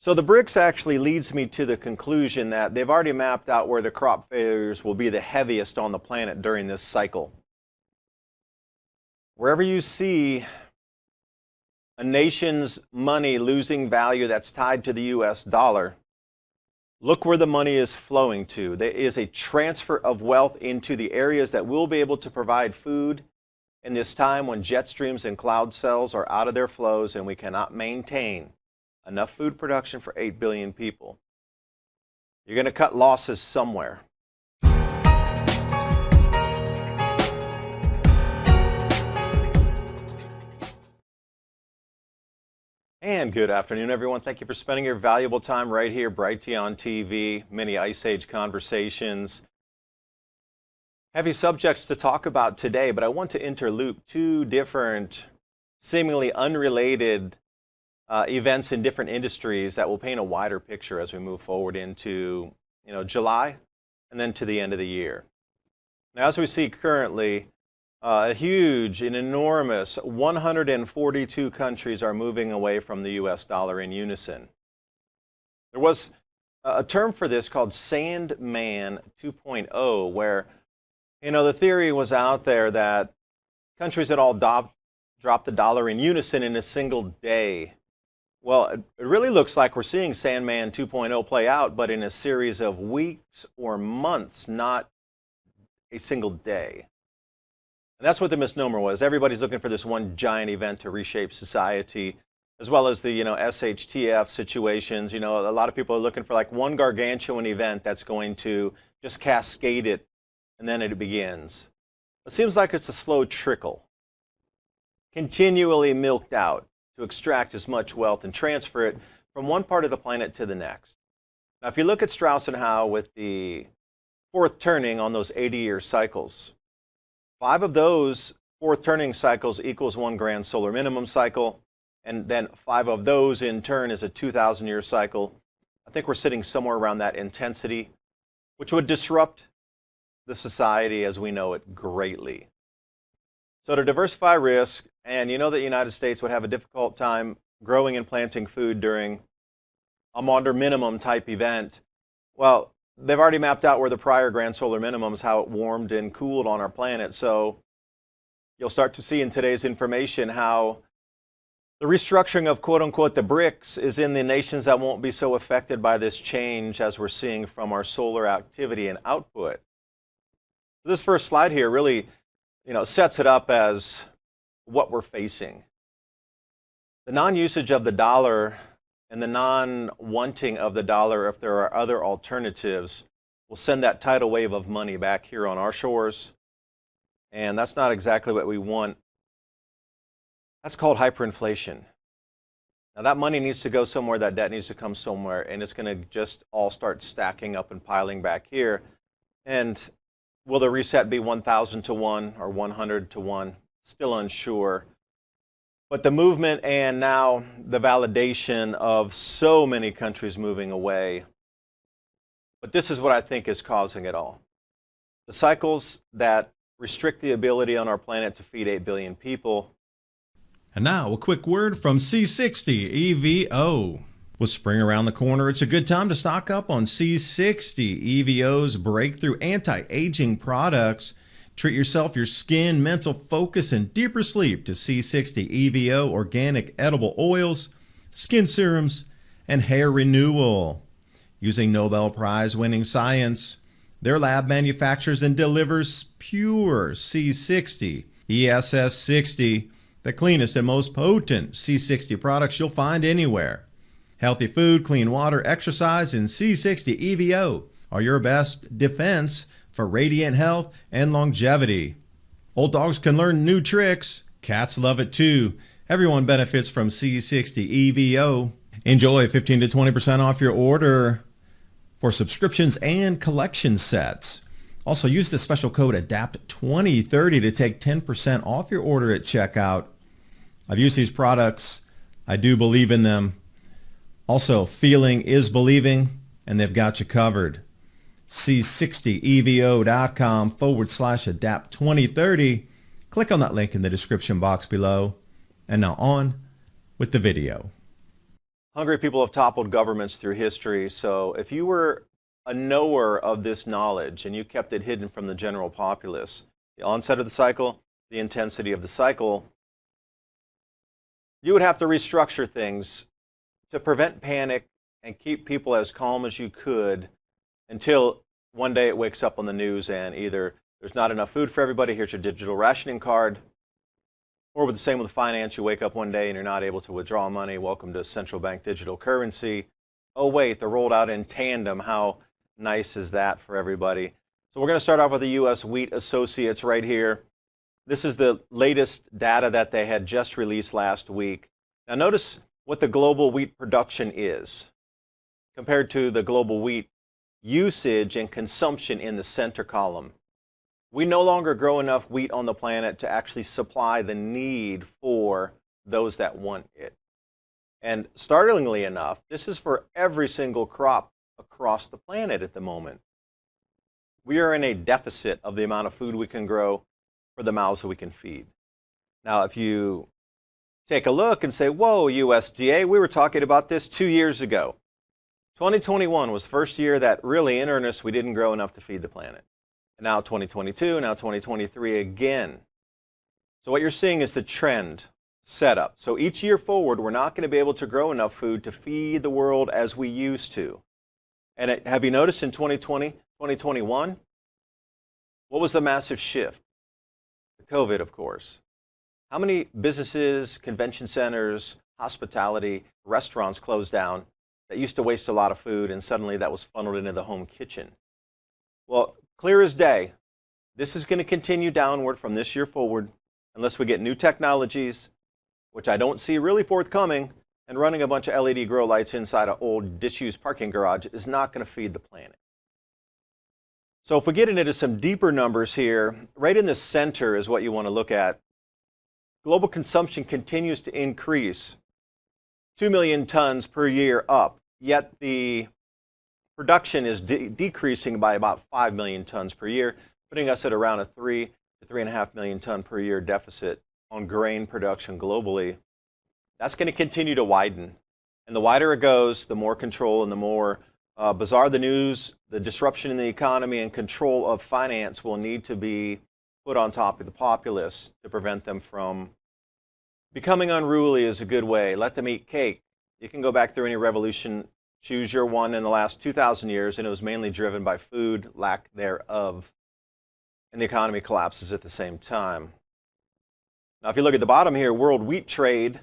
So the BRICS actually leads me to the conclusion that they've already mapped out where the crop failures will be the heaviest on the planet during this cycle. Wherever you see a nation's money losing value that's tied to the US dollar, look where the money is flowing to. There is a transfer of wealth into the areas that will be able to provide food in this time when jet streams and cloud cells are out of their flows and we cannot maintain enough food production for 8 billion people. You're going to cut losses somewhere. And good afternoon, everyone. Thank you for spending your valuable time right here, BRICS on TV, many Ice Age conversations. Heavy subjects to talk about today, but I want to interloop two different, seemingly unrelated events in different industries that will paint a wider picture as we move forward into July and then to the end of the year. Now, as we see currently, a huge and enormous 142 countries are moving away from the US dollar in unison. There was a term for this called Sandman 2.0, where the theory was out there that countries had all dropped the dollar in unison in a single day. Well, it really looks like we're seeing Sandman 2.0 play out, but in a series of weeks or months, not a single day. And that's what the misnomer was. Everybody's looking for this one giant event to reshape society, as well as the SHTF situations. A lot of people are looking for like one gargantuan event that's going to just cascade it, and then it begins. It seems like it's a slow trickle, continually milked out to extract as much wealth and transfer it from one part of the planet to the next. Now, if you look at Strauss and Howe with the fourth turning on those 80-year cycles, 5 of those fourth turning cycles equals one grand solar minimum cycle, and then 5 of those in turn is a 2,000-year cycle. I think we're sitting somewhere around that intensity, which would disrupt the society as we know it greatly. So to diversify risk, and the United States would have a difficult time growing and planting food during a Maunder minimum type event. Well, they've already mapped out where the prior grand solar minimums, how it warmed and cooled on our planet. So you'll start to see in today's information how the restructuring of quote unquote the BRICS is in the nations that won't be so affected by this change as we're seeing from our solar activity and output. This first slide here really sets it up as what we're facing. The non-usage of the dollar and the non-wanting of the dollar, if there are other alternatives, will send that tidal wave of money back here on our shores. And that's not exactly what we want. That's called hyperinflation. Now that money needs to go somewhere, that debt needs to come somewhere, and it's going to just all start stacking up and piling back here. And will the reset be 1,000 to 1 or 100 to 1? Still unsure. But the movement and now the validation of so many countries moving away. But this is what I think is causing it all. The cycles that restrict the ability on our planet to feed 8 billion people. And now a quick word from C60 EVO. With spring around the corner, it's a good time to stock up on C60 EVO's breakthrough anti-aging products. Treat yourself, your skin, mental focus, and deeper sleep to C60 EVO organic edible oils, skin serums, and hair renewal. Using Nobel Prize-winning science, their lab manufactures and delivers pure C60 ESS60, the cleanest and most potent C60 products you'll find anywhere. Healthy food, clean water, exercise, and C60 EVO are your best defense for radiant health and longevity. Old dogs can learn new tricks. Cats love it too. Everyone benefits from C60 EVO. Enjoy 15 to 20% off your order for subscriptions and collection sets. Also use the special code ADAPT2030 to take 10% off your order at checkout. I've used these products. I do believe in them. Also, feeling is believing, and they've got you covered. C60EVO.com/ADAPT2030. Click on that link in the description box below. And now on with the video. Hungry people have toppled governments through history. So if you were a knower of this knowledge and you kept it hidden from the general populace, the onset of the cycle, the intensity of the cycle, you would have to restructure things to prevent panic and keep people as calm as you could until one day it wakes up on the news and either there's not enough food for everybody, here's your digital rationing card, or with the same with finance, you wake up one day and you're not able to withdraw money. Welcome to central bank digital currency. Oh wait, they're rolled out in tandem. How nice is that for everybody? So we're going to start off with the U.S. Wheat Associates right here. This is the latest data that they had just released last week. Now notice what the global wheat production is compared to the global wheat usage and consumption in the center column. We no longer grow enough wheat on the planet to actually supply the need for those that want it. And startlingly enough, this is for every single crop across the planet at the moment. We are in a deficit of the amount of food we can grow for the mouths that we can feed. Now, if you take a look and say, whoa, USDA, we were talking about this 2 years ago. 2021 was the first year that really in earnest we didn't grow enough to feed the planet. And now 2022, now 2023 again. So what you're seeing is the trend set up. So each year forward, we're not going to be able to grow enough food to feed the world as we used to. And have you noticed in 2020, 2021, what was the massive shift? The COVID, of course. How many businesses, convention centers, hospitality, restaurants closed down that used to waste a lot of food and suddenly that was funneled into the home kitchen? Well, clear as day, this is going to continue downward from this year forward unless we get new technologies, which I don't see really forthcoming, and running a bunch of LED grow lights inside an old disused parking garage is not going to feed the planet. So if we get into some deeper numbers here, right in the center is what you want to look at. Global consumption continues to increase, 2 million tons per year up, yet the production is decreasing by about 5 million tons per year, putting us at around a 3 to 3.5 million ton per year deficit on grain production globally. That's going to continue to widen. And the wider it goes, the more control and the more bizarre the news, the disruption in the economy and control of finance will need to be put on top of the populace to prevent them from becoming unruly is a good way. Let them eat cake. You can go back through any revolution, choose your one in the last 2,000 years, and it was mainly driven by food, lack thereof, and the economy collapses at the same time. Now, if you look at the bottom here, world wheat trade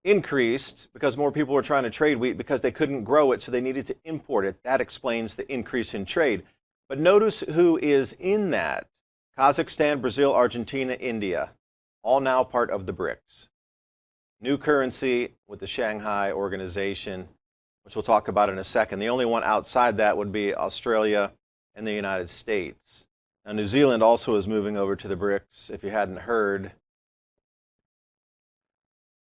increased because more people were trying to trade wheat because they couldn't grow it, so they needed to import it. That explains the increase in trade. But notice who is in that. Kazakhstan, Brazil, Argentina, India, all now part of the BRICS. New currency with the Shanghai organization, which we'll talk about in a second. The only one outside that would be Australia and the United States. Now, New Zealand also is moving over to the BRICS, if you hadn't heard.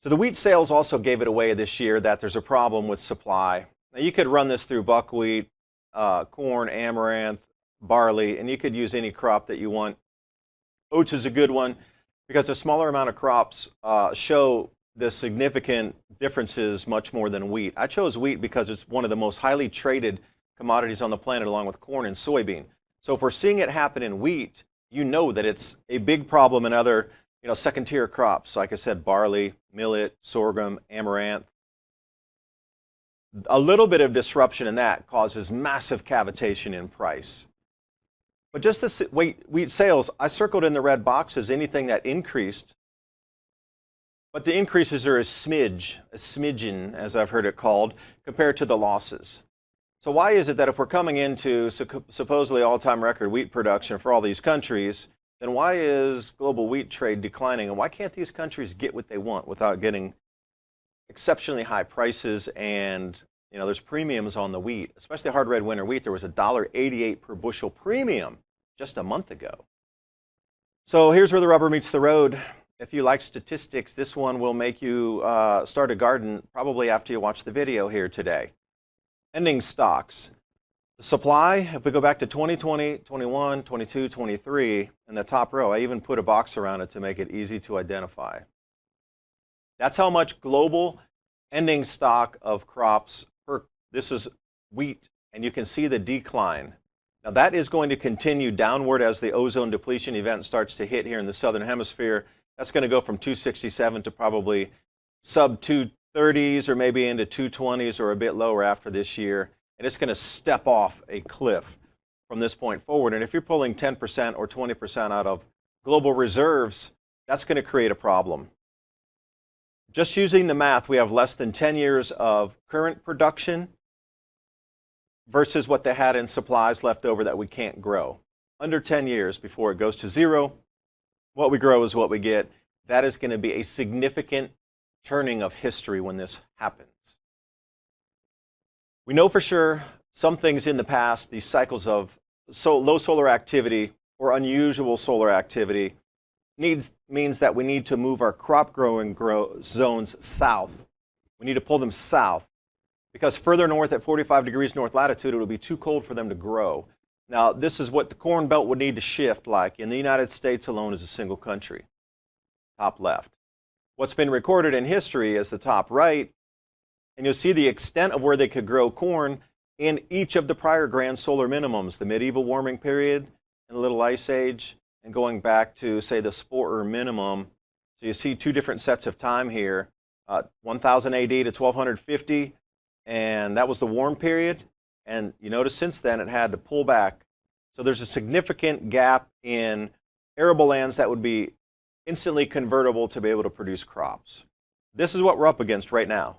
So the wheat sales also gave it away this year that there's a problem with supply. Now, you could run this through buckwheat, corn, amaranth, barley, and you could use any crop that you want. Oats is a good one because a smaller amount of crops show the significant differences much more than wheat. I chose wheat because it's one of the most highly traded commodities on the planet along with corn and soybean. So if we're seeing it happen in wheat, you know that it's a big problem in other second tier crops. Like I said, barley, millet, sorghum, amaranth. A little bit of disruption in that causes massive cavitation in price. But just the wheat sales, I circled in the red boxes anything that increased. But the increases are a smidgen, as I've heard it called, compared to the losses. So why is it that if we're coming into supposedly all-time record wheat production for all these countries, then why is global wheat trade declining? And why can't these countries get what they want without getting exceptionally high prices? And there's premiums on the wheat, especially hard red winter wheat. There was $1.88 per bushel premium just a month ago. So here's where the rubber meets the road. If you like statistics, this one will make you start a garden probably after you watch the video here today. Ending stocks. The supply, if we go back to 2020, 21, 22, 23, in the top row, I even put a box around it to make it easy to identify. That's how much global ending stock of crops this is wheat, and you can see the decline. Now that is going to continue downward as the ozone depletion event starts to hit here in the southern hemisphere. That's going to go from 267 to probably sub 230s or maybe into 220s or a bit lower after this year. And it's going to step off a cliff from this point forward. And if you're pulling 10% or 20% out of global reserves, that's going to create a problem. Just using the math, we have less than 10 years of current production versus what they had in supplies left over that we can't grow. Under 10 years before it goes to zero, what we grow is what we get. That is going to be a significant turning of history when this happens. We know for sure some things in the past, these cycles of low solar activity or unusual solar activity means that we need to move our crop growing zones south. We need to pull them south because further north at 45 degrees north latitude, it will be too cold for them to grow. Now, this is what the Corn Belt would need to shift like in the United States alone as a single country. Top left. What's been recorded in history is the top right, and you'll see the extent of where they could grow corn in each of the prior grand solar minimums, the medieval warming period and the Little Ice Age, and going back to, say, the Sporer minimum. So you see two different sets of time here, 1000 AD to 1250, and that was the warm period. And you notice since then it had to pull back. So there's a significant gap in arable lands that would be instantly convertible to be able to produce crops. This is what we're up against right now.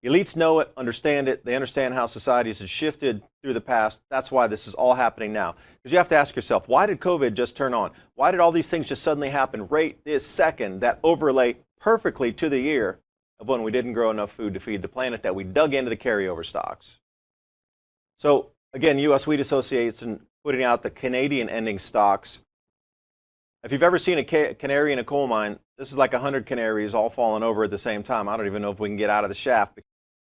Elites know it, understand it. They understand how societies have shifted through the past. That's why this is all happening now. Because you have to ask yourself, why did COVID just turn on? Why did all these things just suddenly happen right this second that overlay perfectly to the year of when we didn't grow enough food to feed the planet, that we dug into the carryover stocks? So again, U.S. Wheat Association putting out the Canadian ending stocks. If you've ever seen a canary in a coal mine, this is like 100 canaries all falling over at the same time. I don't even know if we can get out of the shaft.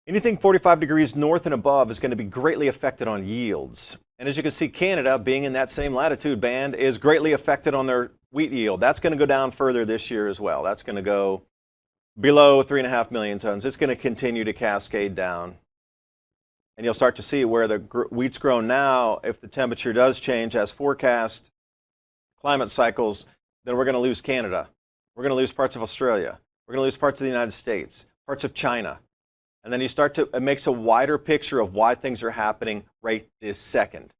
Anything 45 degrees north and above is going to be greatly affected on yields. And as you can see, Canada, being in that same latitude band, is greatly affected on their wheat yield. That's going to go down further this year as well. That's going to go below 3.5 million tons. It's going to continue to cascade down. And you'll start to see where the wheat's grown now. If the temperature does change as forecast, climate cycles, then we're going to lose Canada. We're going to lose parts of Australia. We're going to lose parts of the United States, parts of China. And then you start to, it makes a wider picture of why things are happening right this second.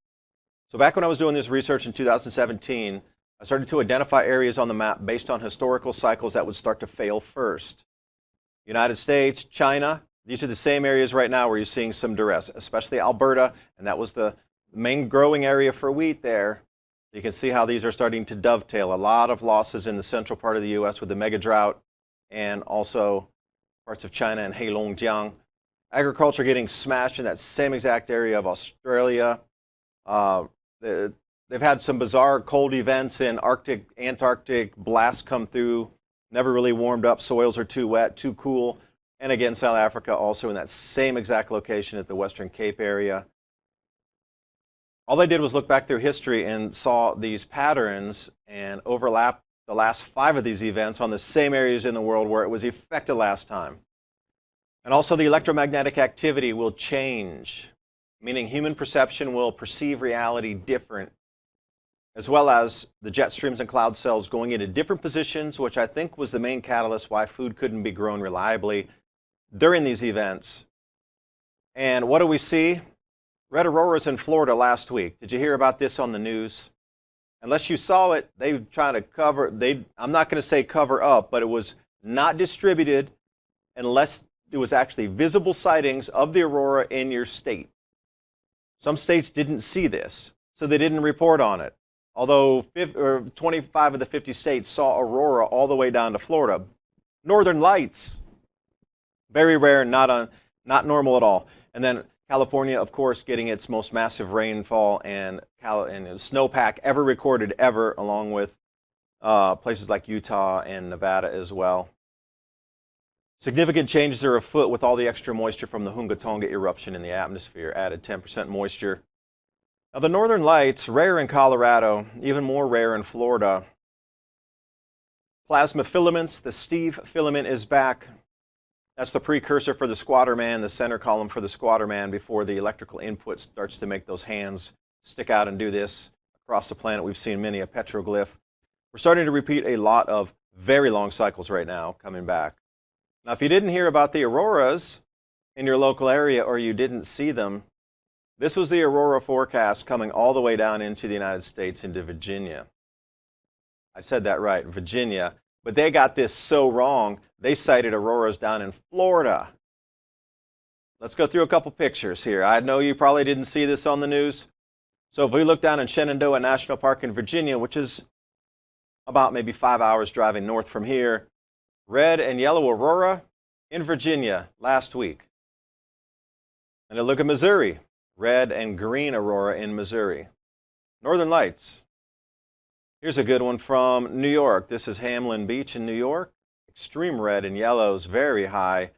So back when I was doing this research in 2017, I started to identify areas on the map based on historical cycles that would start to fail first. United States, China, these are the same areas right now where you're seeing some duress, especially Alberta, and that was the main growing area for wheat there. You can see how these are starting to dovetail. A lot of losses in the central part of the U.S. with the mega drought, and also parts of China and Heirloom. Agriculture getting smashed in that same exact area of Australia. They've had some bizarre cold events in Arctic, Antarctic blasts come through. Never really warmed up. Soils are too wet, too cool. And again, South Africa also in that same exact location at the Western Cape area. All they did was look back through history and saw these patterns and overlap the last 5 of these events on the same areas in the world where it was affected last time. And also the electromagnetic activity will change, meaning human perception will perceive reality different, as well as the jet streams and cloud cells going into different positions, which I think was the main catalyst why food couldn't be grown reliably during these events. And what do we see? Red auroras in Florida last week. Did you hear about this on the news? Unless you saw it, they try to cover, I'm not going to say cover up, but it was not distributed unless it was actually visible sightings of the aurora in your state. Some states didn't see this, so they didn't report on it. Although 25 of the 50 states saw aurora all the way down to Florida. Northern lights, very rare, not normal at all. And then California, of course, getting its most massive rainfall and snowpack ever recorded ever, along with places like Utah and Nevada as well. Significant changes are afoot with all the extra moisture from the Hunga Tonga eruption in the atmosphere, added 10% moisture. Now the northern lights, rare in Colorado, even more rare in Florida. Plasma filaments, the Steve filament is back. That's the precursor for the squatter man, the center column for the squatter man before the electrical input starts to make those hands stick out and do this. Across the planet, we've seen many a petroglyph. We're starting to repeat a lot of very long cycles right now coming back. Now, if you didn't hear about the auroras in your local area or you didn't see them, this was the aurora forecast coming all the way down into the United States, into Virginia. I said that right, Virginia. But they got this so wrong, they cited auroras down in Florida. Let's go through a couple pictures here. I know you probably didn't see this on the news. So if we look down in Shenandoah National Park in Virginia, which is about maybe 5 hours driving north from here, red and yellow aurora in Virginia last week. And then look at Missouri, red and green aurora in Missouri. Northern Lights. Here's a good one from New York. This is Hamlin Beach in New York. Extreme red and yellows, very high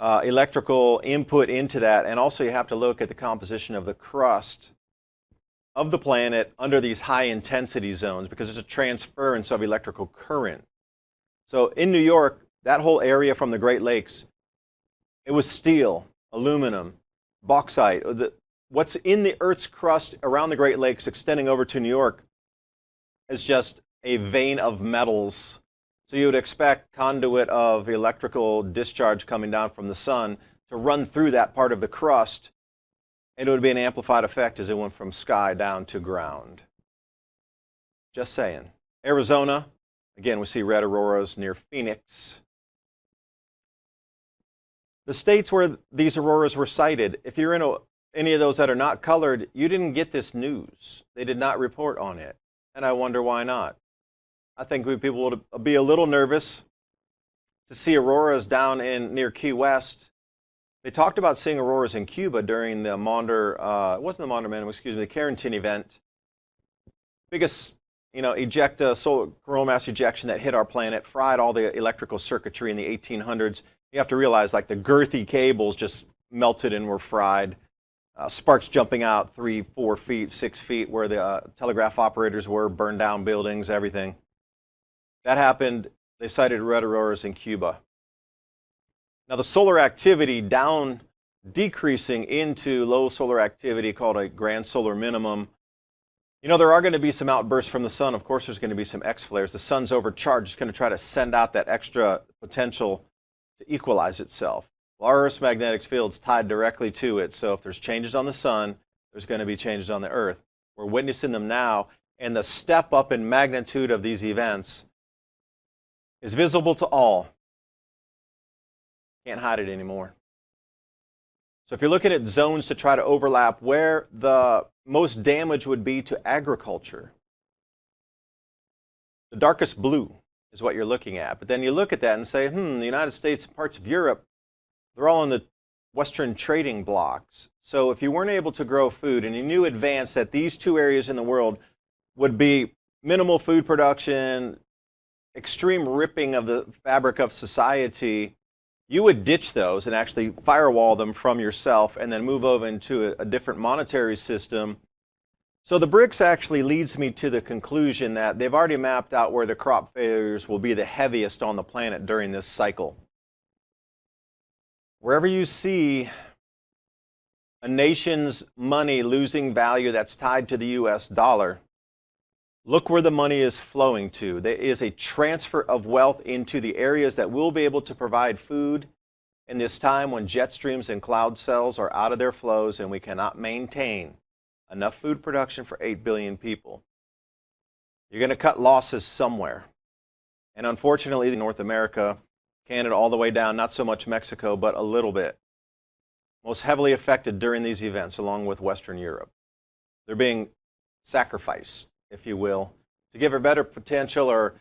electrical input into that. And also you have to look at the composition of the crust of the planet under these high intensity zones because there's a transference of electrical current. So in New York, that whole area from the Great Lakes, it was steel, aluminum, bauxite. What's in the Earth's crust around the Great Lakes extending over to New York is just a vein of metals. So you would expect conduit of electrical discharge coming down from the sun to run through that part of the crust, and it would be an amplified effect as it went from sky down to ground. Just saying. Arizona, again, we see red auroras near Phoenix. The states where these auroras were sighted, if you're in any of those that are not colored, you didn't get this news. They did not report on it. And I wonder why not. I think people would be a little nervous to see auroras down in near Key West. They talked about seeing auroras in Cuba during the it wasn't the Maunder Minimum, excuse me, the Carrington event. Biggest, solar coronal mass ejection that hit our planet, fried all the electrical circuitry in the 1800s. You have to realize, like, the girthy cables just melted and were fried. Sparks jumping out 3, 4 feet, 6 feet where the telegraph operators were, burned down buildings, everything. That happened. They cited red auroras in Cuba. Now the solar activity decreasing into low solar activity called a grand solar minimum. There are going to be some outbursts from the sun. Of course, there's going to be some X flares. The sun's overcharged. It's going to try to send out that extra potential to equalize itself. Well, our Earth's magnetic field's tied directly to it, so if there's changes on the sun, there's going to be changes on the Earth. We're witnessing them now, and the step up in magnitude of these events is visible to all. Can't hide it anymore. So if you're looking at zones to try to overlap where the most damage would be to agriculture, the darkest blue is what you're looking at. But then you look at that and say, the United States and parts of Europe, they're all in the Western trading blocks. So if you weren't able to grow food and you knew in advance that these two areas in the world would be minimal food production, extreme ripping of the fabric of society, you would ditch those and actually firewall them from yourself and then move over into a different monetary system. So the BRICS actually leads me to the conclusion that they've already mapped out where the crop failures will be the heaviest on the planet during this cycle. Wherever you see a nation's money losing value that's tied to the US dollar, look where the money is flowing to. There is a transfer of wealth into the areas that will be able to provide food in this time when jet streams and cloud cells are out of their flows and we cannot maintain enough food production for 8 billion people. You're going to cut losses somewhere. And unfortunately, North America, Canada all the way down, not so much Mexico, but a little bit. Most heavily affected during these events, along with Western Europe. They're being sacrificed, if you will, to give a better potential or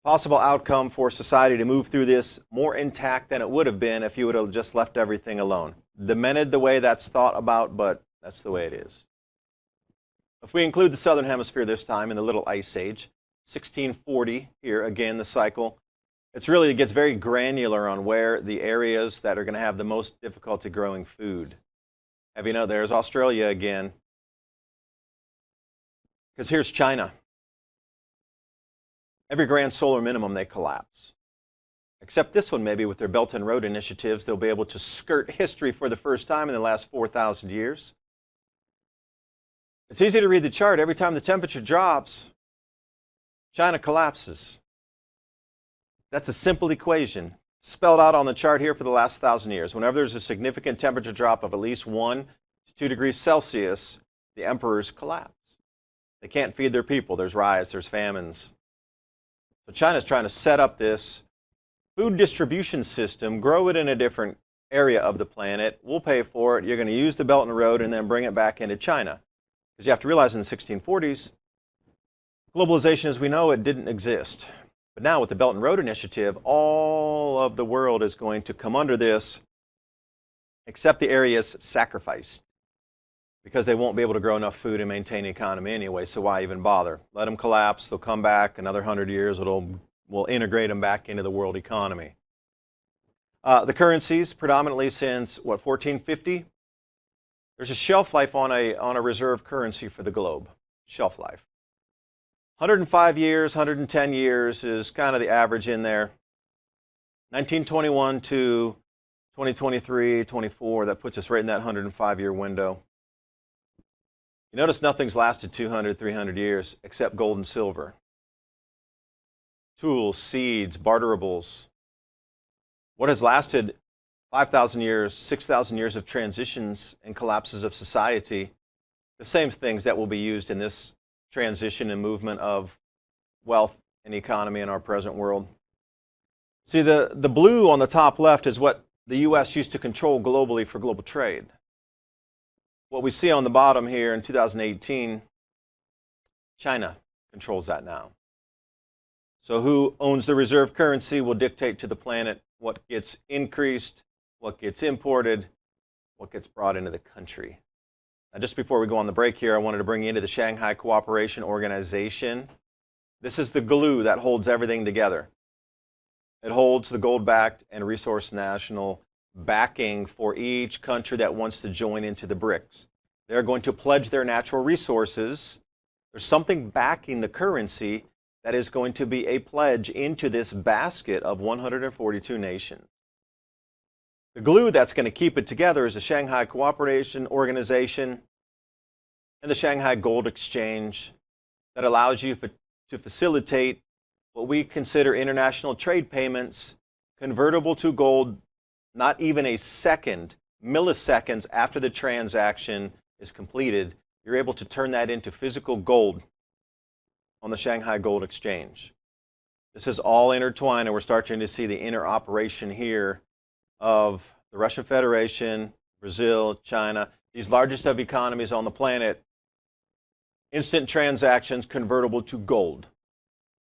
possible outcome for society to move through this more intact than it would have been if you would have just left everything alone. Demented the way that's thought about, but that's the way it is. If we include the Southern Hemisphere this time in the Little Ice Age, 1640 here, again, the cycle, it gets very granular on where the areas that are going to have the most difficulty growing food. Have you know, there's Australia again. Because here's China. Every grand solar minimum, they collapse. Except this one, maybe with their Belt and Road initiatives, they'll be able to skirt history for the first time in the last 4,000 years. It's easy to read the chart. Every time the temperature drops, China collapses. That's a simple equation spelled out on the chart here for the last 1,000 years. Whenever there's a significant temperature drop of at least 1 to 2 degrees Celsius, the emperors collapse. They can't feed their people. There's riots, there's famines. So China's trying to set up this food distribution system, grow it in a different area of the planet. We'll pay for it. You're going to use the Belt and Road and then bring it back into China. Because you have to realize in the 1640s, globalization as we know it didn't exist. But now with the Belt and Road Initiative, all of the world is going to come under this, except the areas sacrificed. Because they won't be able to grow enough food and maintain the economy anyway, so why even bother? Let them collapse, they'll come back, another 100 years, we'll integrate them back into the world economy. The currencies, predominantly since, 1450? There's a shelf life on a reserve currency for the globe, shelf life. 105 years, 110 years is kind of the average in there. 1921 to 2023, 24, that puts us right in that 105-year window. You notice nothing's lasted 200, 300 years except gold and silver. Tools, seeds, barterables. What has lasted 5,000 years, 6,000 years of transitions and collapses of society, the same things that will be used in this transition and movement of wealth and economy in our present world. See, the blue on the top left is what the U.S. used to control globally for global trade. What we see on the bottom here in 2018, China controls that now. So who owns the reserve currency will dictate to the planet what gets increased, what gets imported, what gets brought into the country. Now, just before we go on the break here, I wanted to bring you into the Shanghai Cooperation Organization. This is the glue that holds everything together. It holds the gold-backed and resource national backing for each country that wants to join into the BRICS. They're going to pledge their natural resources. There's something backing the currency that is going to be a pledge into this basket of 142 nations. The glue that's going to keep it together is the Shanghai Cooperation Organization and the Shanghai Gold Exchange that allows you to facilitate what we consider international trade payments convertible to gold not even a second, milliseconds after the transaction is completed. You're able to turn that into physical gold on the Shanghai Gold Exchange. This is all intertwined, and we're starting to see the interoperation here of the Russian Federation, Brazil, China, these largest of economies on the planet, instant transactions convertible to gold.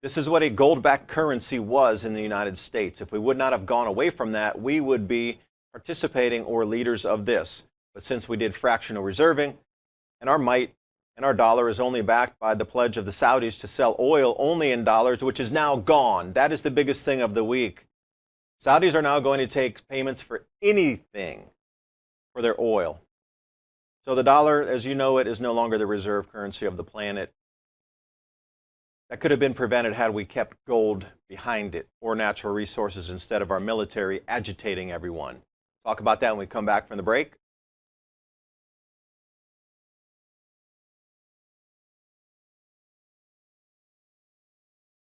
This is what a gold-backed currency was in the United States. If we would not have gone away from that, we would be participating or leaders of this. But since we did fractional reserving, and our might and our dollar is only backed by the pledge of the Saudis to sell oil only in dollars, which is now gone. That is the biggest thing of the week. Saudis are now going to take payments for anything for their oil. So the dollar, as you know it, is no longer the reserve currency of the planet. That could have been prevented had we kept gold behind it or natural resources instead of our military agitating everyone. Talk about that when we come back from the break.